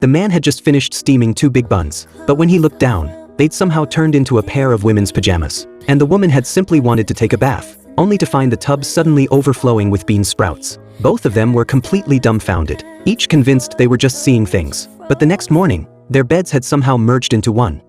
The man had just finished steaming 2 big buns, but when he looked down, they'd somehow turned into a pair of women's pajamas. And the woman had simply wanted to take a bath, only to find the tub suddenly overflowing with bean sprouts. Both of them were completely dumbfounded, each convinced they were just seeing things. But the next morning, their beds had somehow merged into one.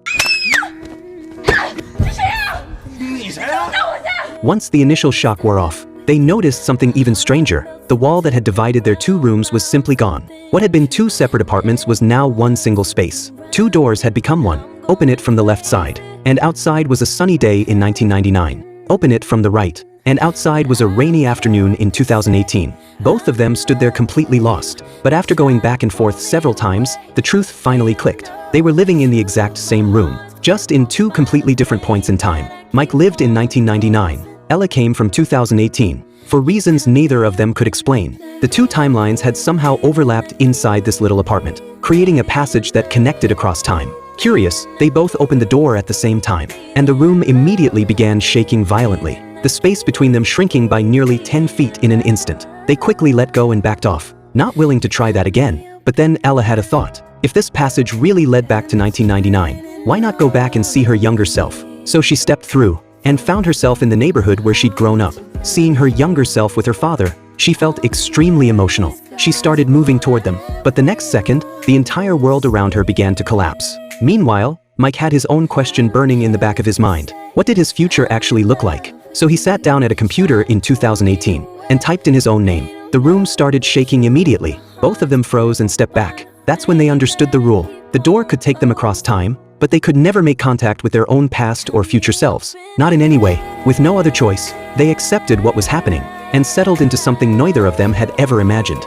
Once the initial shock wore off, they noticed something even stranger. The wall that had divided their 2 rooms was simply gone. What had been 2 separate apartments was now one single space. 2 doors had become one. Open it from the left side. And outside was a sunny day in 1999. Open it from the right. And outside was a rainy afternoon in 2018. Both of them stood there completely lost. But after going back and forth several times, the truth finally clicked. They were living in the exact same room, just in 2 completely different points in time. Mike lived in 1999. Ella came from 2018. For reasons neither of them could explain, the 2 timelines had somehow overlapped inside this little apartment, creating a passage that connected across time. Curious, they both opened the door at the same time, and the room immediately began shaking violently, the space between them shrinking by nearly 10 feet in an instant. They quickly let go and backed off, not willing to try that again. But then Ella had a thought. If this passage really led back to 1999, why not go back and see her younger self? So she stepped through, and found herself in the neighborhood where she'd grown up. Seeing her younger self with her father, she felt extremely emotional. She started moving toward them, but the next second, the entire world around her began to collapse. Meanwhile, Mike had his own question burning in the back of his mind. What did his future actually look like? So he sat down at a computer in 2018 and typed in his own name. The room started shaking immediately. Both of them froze and stepped back. That's when they understood the rule. The door could take them across time, but they could never make contact with their own past or future selves. Not in any way. With no other choice, they accepted what was happening and settled into something neither of them had ever imagined.